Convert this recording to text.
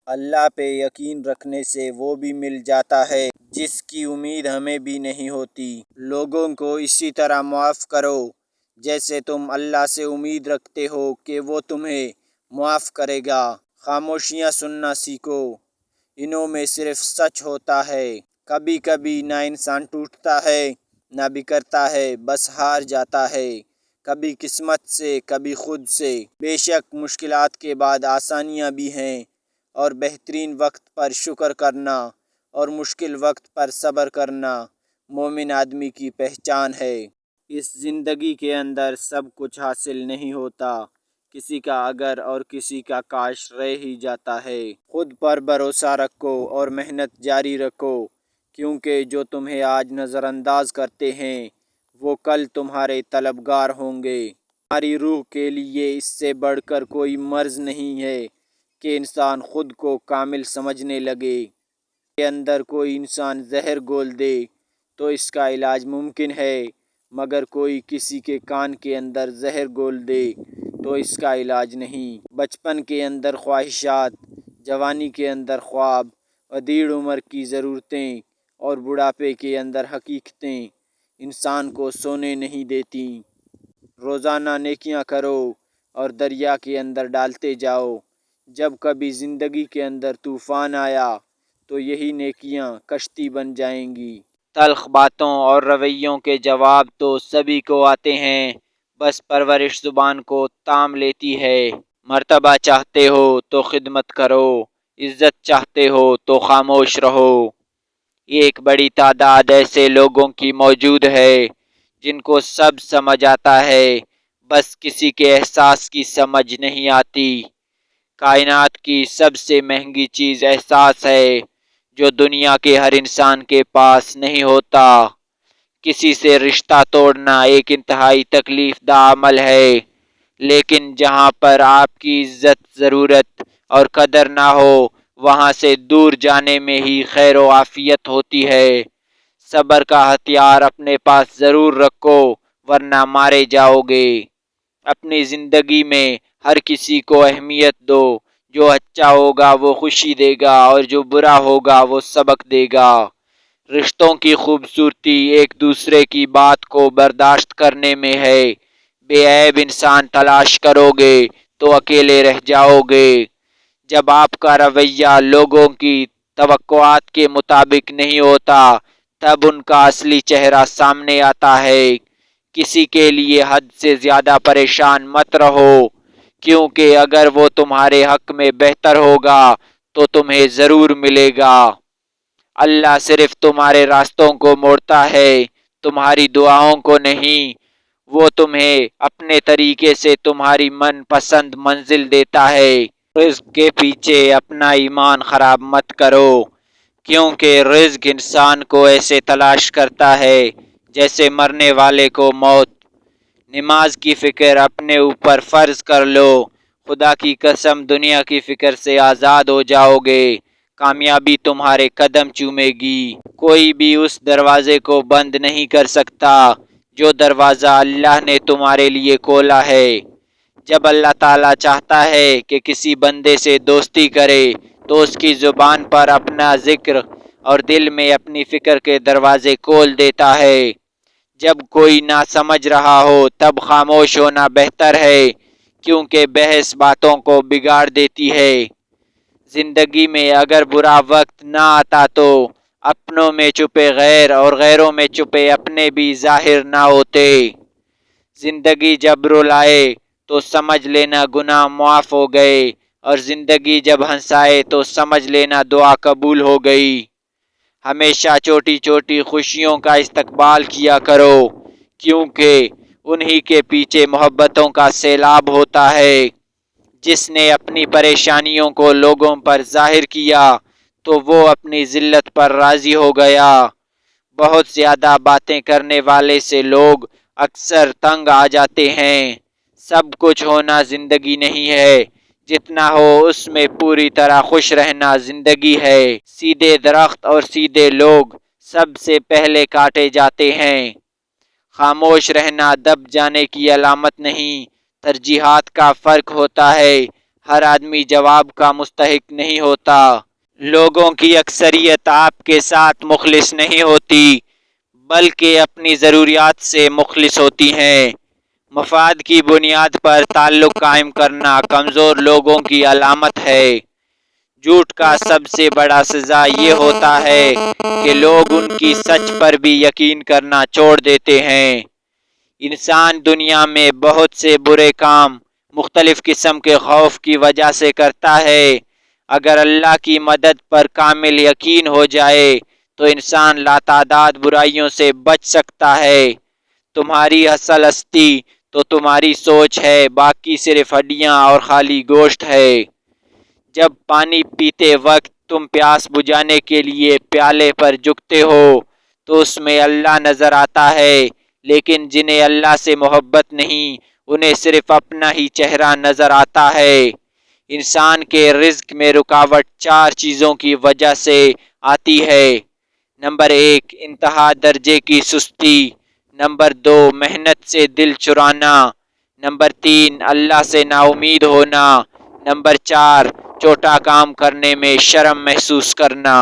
اللہ پہ یقین رکھنے سے وہ بھی مل جاتا ہے جس کی امید ہمیں بھی نہیں ہوتی۔ لوگوں کو اسی طرح معاف کرو جیسے تم اللہ سے امید رکھتے ہو کہ وہ تمہیں معاف کرے گا۔ خاموشیاں سننا سیکھو، انہوں میں صرف سچ ہوتا ہے۔ کبھی کبھی نہ انسان ٹوٹتا ہے نہ بکھرتا ہے، بس ہار جاتا ہے، کبھی قسمت سے کبھی خود سے۔ بے شک مشکلات کے بعد آسانیاں بھی ہیں، اور بہترین وقت پر شکر کرنا اور مشکل وقت پر صبر کرنا مومن آدمی کی پہچان ہے۔ اس زندگی کے اندر سب کچھ حاصل نہیں ہوتا، کسی کا اگر اور کسی کا کاش رہ ہی جاتا ہے۔ خود پر بھروسہ رکھو اور محنت جاری رکھو، کیونکہ جو تمہیں آج نظر انداز کرتے ہیں وہ کل تمہارے طلبگار ہوں گے۔ ہماری روح کے لیے اس سے بڑھ کر کوئی مرض نہیں ہے کہ انسان خود کو کامل سمجھنے لگے۔ کے اندر کوئی انسان زہر گھول دے تو اس کا علاج ممکن ہے، مگر کوئی کسی کے کان کے اندر زہر گھول دے تو اس کا علاج نہیں۔ بچپن کے اندر خواہشات، جوانی کے اندر خواب، ادھیڑ عمر کی ضرورتیں اور بڑھاپے کے اندر حقیقتیں انسان کو سونے نہیں دیتیں۔ روزانہ نیکیاں کرو اور دریا کے اندر ڈالتے جاؤ۔ جب کبھی زندگی کے اندر طوفان آیا تو یہی نیکیاں کشتی بن جائیں گی۔ تلخ باتوں اور رویوں کے جواب تو سبھی کو آتے ہیں، بس پرورش زبان کو تام لیتی ہے۔ مرتبہ چاہتے ہو تو خدمت کرو، عزت چاہتے ہو تو خاموش رہو۔ ایک بڑی تعداد ایسے لوگوں کی موجود ہے جن کو سب سمجھ آتا ہے، بس کسی کے احساس کی سمجھ نہیں آتی۔ کائنات کی سب سے مہنگی چیز احساس ہے، جو دنیا کے ہر انسان کے پاس نہیں ہوتا۔ کسی سے رشتہ توڑنا ایک انتہائی تکلیف دہ عمل ہے، لیکن جہاں پر آپ کی عزت، ضرورت اور قدر نہ ہو وہاں سے دور جانے میں ہی خیر و عافیت ہوتی ہے۔ صبر کا ہتھیار اپنے پاس ضرور رکھو ورنہ مارے جاؤ گے۔ اپنی زندگی میں ہر کسی کو اہمیت دو، جو اچھا ہوگا وہ خوشی دے گا اور جو برا ہوگا وہ سبق دے گا۔ رشتوں کی خوبصورتی ایک دوسرے کی بات کو برداشت کرنے میں ہے۔ بے عیب انسان تلاش کرو گے تو اکیلے رہ جاؤ گے۔ جب آپ کا رویہ لوگوں کی توقعات کے مطابق نہیں ہوتا تب ان کا اصلی چہرہ سامنے آتا ہے۔ کسی کے لیے حد سے زیادہ پریشان مت رہو، کیونکہ اگر وہ تمہارے حق میں بہتر ہوگا تو تمہیں ضرور ملے گا۔ اللہ صرف تمہارے راستوں کو موڑتا ہے، تمہاری دعاؤں کو نہیں۔ وہ تمہیں اپنے طریقے سے تمہاری من پسند منزل دیتا ہے۔ رزق کے پیچھے اپنا ایمان خراب مت کرو، کیونکہ رزق انسان کو ایسے تلاش کرتا ہے جیسے مرنے والے کو موت۔ نماز کی فکر اپنے اوپر فرض کر لو، خدا کی قسم دنیا کی فکر سے آزاد ہو جاؤ گے، کامیابی تمہارے قدم چومے گی۔ کوئی بھی اس دروازے کو بند نہیں کر سکتا جو دروازہ اللہ نے تمہارے لیے کھولا ہے۔ جب اللہ تعالیٰ چاہتا ہے کہ کسی بندے سے دوستی کرے تو اس کی زبان پر اپنا ذکر اور دل میں اپنی فکر کے دروازے کھول دیتا ہے۔ جب کوئی نہ سمجھ رہا ہو تب خاموش ہونا بہتر ہے، کیونکہ بحث باتوں کو بگاڑ دیتی ہے۔ زندگی میں اگر برا وقت نہ آتا تو اپنوں میں چھپے غیر اور غیروں میں چھپے اپنے بھی ظاہر نہ ہوتے۔ زندگی جب رلائے تو سمجھ لینا گناہ معاف ہو گئے، اور زندگی جب ہنسائے تو سمجھ لینا دعا قبول ہو گئی۔ ہمیشہ چھوٹی چھوٹی خوشیوں کا استقبال کیا کرو، کیونکہ انہی کے پیچھے محبتوں کا سیلاب ہوتا ہے۔ جس نے اپنی پریشانیوں کو لوگوں پر ظاہر کیا تو وہ اپنی ذلت پر راضی ہو گیا۔ بہت زیادہ باتیں کرنے والے سے لوگ اکثر تنگ آ جاتے ہیں۔ سب کچھ ہونا زندگی نہیں ہے، جتنا ہو اس میں پوری طرح خوش رہنا زندگی ہے۔ سیدھے درخت اور سیدھے لوگ سب سے پہلے کاٹے جاتے ہیں۔ خاموش رہنا دب جانے کی علامت نہیں، ترجیحات کا فرق ہوتا ہے۔ ہر آدمی جواب کا مستحق نہیں ہوتا۔ لوگوں کی اکثریت آپ کے ساتھ مخلص نہیں ہوتی بلکہ اپنی ضروریات سے مخلص ہوتی ہیں۔ مفاد کی بنیاد پر تعلق قائم کرنا کمزور لوگوں کی علامت ہے۔ جھوٹ کا سب سے بڑا سزا یہ ہوتا ہے کہ لوگ ان کی سچ پر بھی یقین کرنا چھوڑ دیتے ہیں۔ انسان دنیا میں بہت سے برے کام مختلف قسم کے خوف کی وجہ سے کرتا ہے۔ اگر اللہ کی مدد پر کامل یقین ہو جائے تو انسان لاتعداد برائیوں سے بچ سکتا ہے۔ تمہاری اصل ہستی تو تمہاری سوچ ہے، باقی صرف ہڈیاں اور خالی گوشت ہے۔ جب پانی پیتے وقت تم پیاس بجھانے کے لیے پیالے پر جھکتے ہو تو اس میں اللہ نظر آتا ہے، لیکن جنہیں اللہ سے محبت نہیں انہیں صرف اپنا ہی چہرہ نظر آتا ہے۔ انسان کے رزق میں رکاوٹ 4 چیزوں کی وجہ سے آتی ہے۔ نمبر 1، انتہا درجے کی سستی۔ نمبر 2، محنت سے دل چرانا۔ نمبر 3، اللہ سے نا امید ہونا۔ نمبر 4، چھوٹا کام کرنے میں شرم محسوس کرنا۔